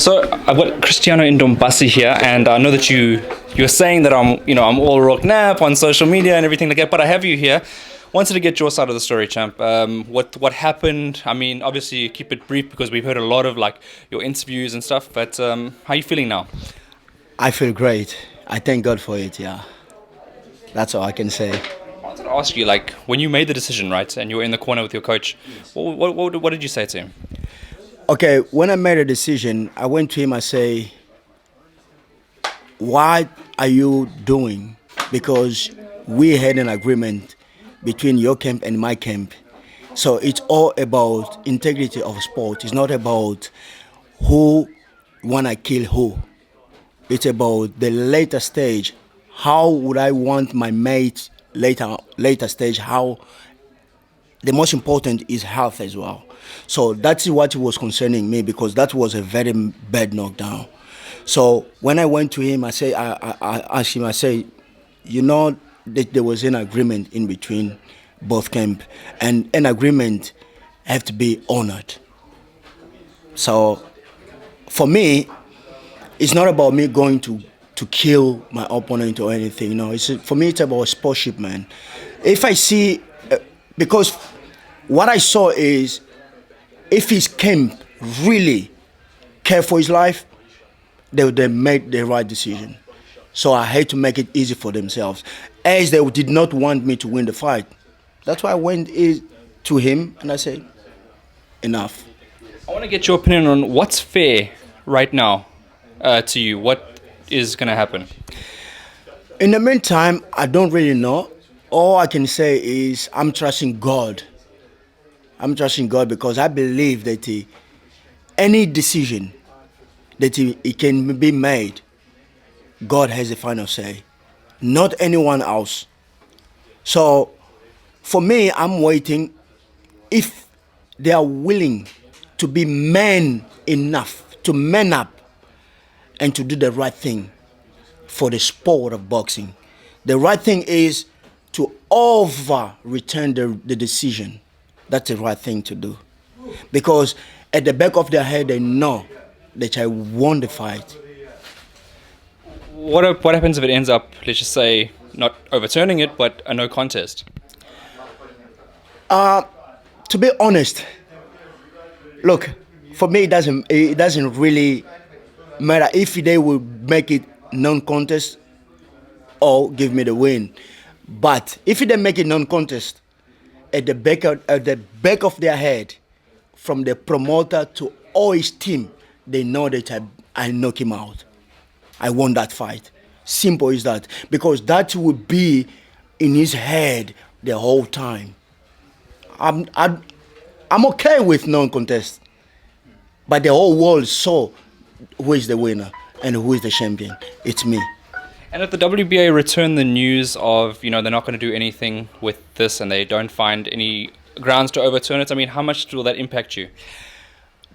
So I've got Cristiano in Ndombassy here, and I know that you're saying that I'm all Roarke Knapp on social media and everything like that. But I have you here. Wanted to get your side of the story, champ. What happened? I mean, obviously keep it brief because we've heard a lot of like your interviews and stuff. But how are you feeling now? I feel great. I thank God for it, yeah. That's all I can say. I wanted to ask you, like, when you made the decision, right, and you were in the corner with your coach, what did you say to him? Okay, when I made a decision, I went to him, I say, what are you doing? Because we had an agreement between your camp and my camp. So it's all about integrity of sport. It's not about who wanna kill who. It's about the later stage. How would I want my mate later stage? How the most important is health as well. So that's what was concerning me because that was a very bad knockdown. So when I went to him, I asked him, I say, that there was an agreement in between both camp, and an agreement have to be honored. So for me, it's not about me going to kill my opponent or anything. No, for me it's about sportsmanship, man. If I see, because what I saw is, if his camp really care for his life, they would have made the right decision. So I had to make it easy for themselves, as they did not want me to win the fight. That's why I went to him and I said, enough. I want to get your opinion on what's fair right now to you. What is going to happen? In the meantime, I don't really know. All I can say is I'm trusting God. I'm trusting God because I believe that any decision that it can be made, God has the final say, not anyone else. So for me, I'm waiting. If they are willing to be men enough to man up and to do the right thing for the sport of boxing, the right thing is to return the decision. That's the right thing to do. Because at the back of their head, they know that I won the fight. What happens if it ends up, let's just say, not overturning it, but a no contest? To be honest, look, for me it doesn't really matter if they will make it non-contest or give me the win. But if they make it non-contest, at the back of their head, from the promoter to all his team, they know that I knock him out. I won that fight. Simple as that. Because that would be in his head the whole time. I'm okay with non-contest, but the whole world saw who is the winner and who is the champion. It's me. And if the WBA return the news of, they're not going to do anything with this and they don't find any grounds to overturn it, I mean, how much will that impact you?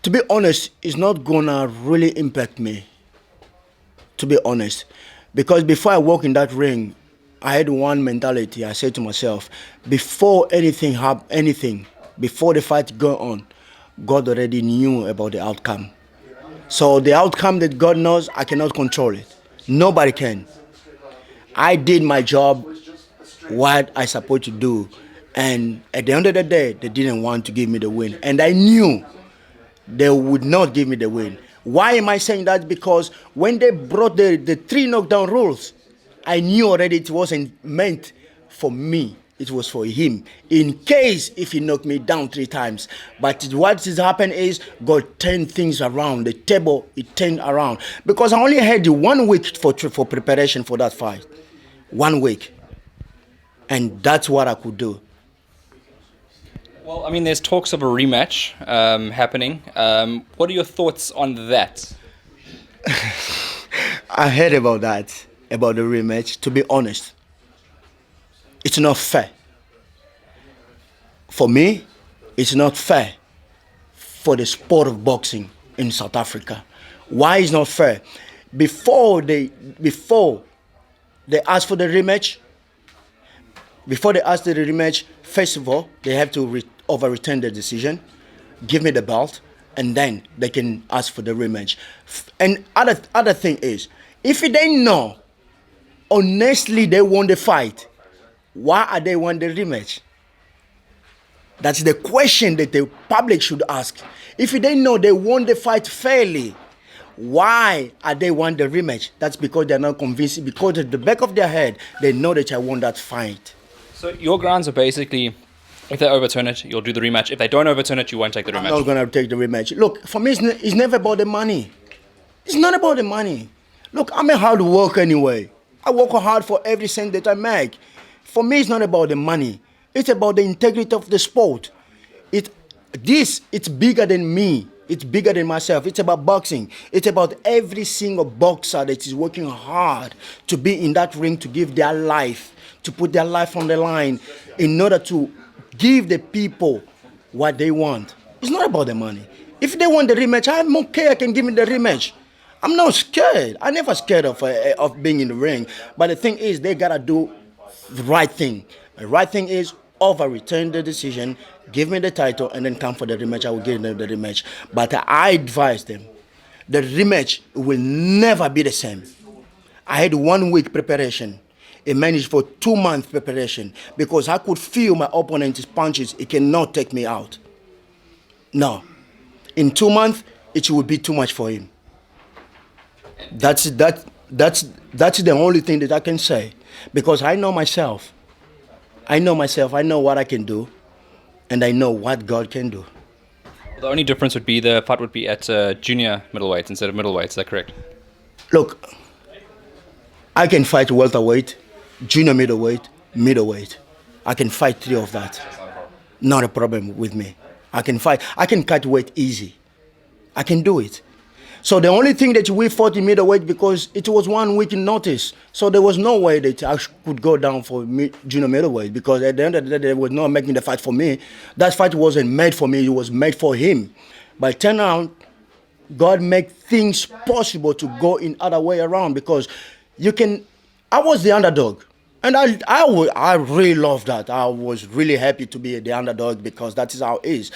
To be honest, it's not going to really impact me, to be honest. Because before I walk in that ring, I had one mentality. I said to myself, before before the fight go on, God already knew about the outcome. So the outcome that God knows, I cannot control it. Nobody can. I did my job, what I supposed to do. And at the end of the day, they didn't want to give me the win. And I knew they would not give me the win. Why am I saying that? Because when they brought the 3 knockdown rules, I knew already it wasn't meant for me. It was for him. In case if he knocked me down 3 times. But what has happened is God turned things around. The table, it turned around. Because I only had 1 week for preparation for that fight. 1 week. And that's what I could do. Well, I mean, there's talks of a rematch happening. What are your thoughts on that? I heard about that, about the rematch. To be honest, it's not fair. For me, it's not fair for the sport of boxing in South Africa. Why is not fair? Before they ask for the rematch, first of all, they have to overturn the decision, give me the belt, and then they can ask for the rematch. And other thing is, if they know honestly they won the fight, why are they want the rematch? That's the question that the public should ask. If they know they won the fight fairly, why are they want the rematch? That's because they're not convinced. Because at the back of their head, they know that I won that fight. So your grounds are basically, if they overturn it, you'll do the rematch. If they don't overturn it, you won't take the I'm rematch. not gonna take the rematch. Look, for me, it's never about the money. It's not about the money. Look, I'm a hard worker anyway. I work hard for every cent that I make. For me, it's not about the money. It's about the integrity of the sport. It's bigger than me. It's bigger than myself. It's about boxing. It's about every single boxer that is working hard to be in that ring, to give their life, to put their life on the line in order to give the people what they want. It's not about the money. If they want the rematch, I'm okay. I can give me the rematch. I'm not scared. I'm never scared of being in the ring. But the thing is, they gotta do the right thing. The right thing is overturn the decision, give me the title, and then come for the rematch. I will give them the rematch. But I advise them, the rematch will never be the same. I had 1 week preparation. It managed for 2 months preparation because I could feel my opponent's punches. It cannot take me out. No. In 2 months, it will be too much for him. That's the only thing that I can say, because I know myself. I know what I can do, and I know what God can do. The only difference would be the fight would be at junior middleweight instead of middleweight. Is that correct? Look, I can fight welterweight, junior middleweight. I can fight 3 of that. Not a problem with me. I can fight. I can cut weight easy. I can do it. So the only thing that we fought in middleweight, because it was 1 week notice, so there was no way that I could go down for junior middleweight, because at the end of the day, they were not making the fight for me. That fight wasn't made for me, it was made for him. But turn around, God made things possible to go in other way around, because I was the underdog. And I really love that. I was really happy to be the underdog, because that is how it is.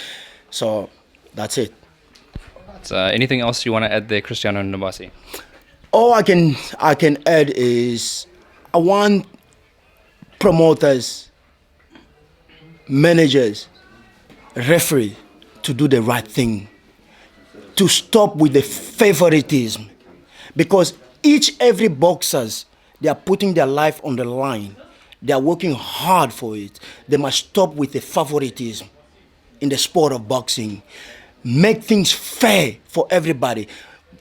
So that's it. Anything else you want to add there, Cristiano and Ndombassy? All I can add is I want promoters, managers, referee to do the right thing, to stop with the favoritism, because every boxers, they are putting their life on the line. They are working hard for it. They must stop with the favoritism in the sport of boxing. Make things fair for everybody.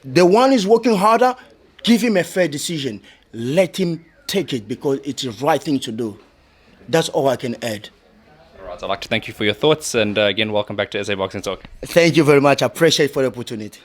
The one is working harder, give him a fair decision. Let him take it, because it's the right thing to do. That's all I can add. All right, I'd like to thank you for your thoughts, and again, welcome back to SA Boxing Talk. Thank you very much. I appreciate for the opportunity.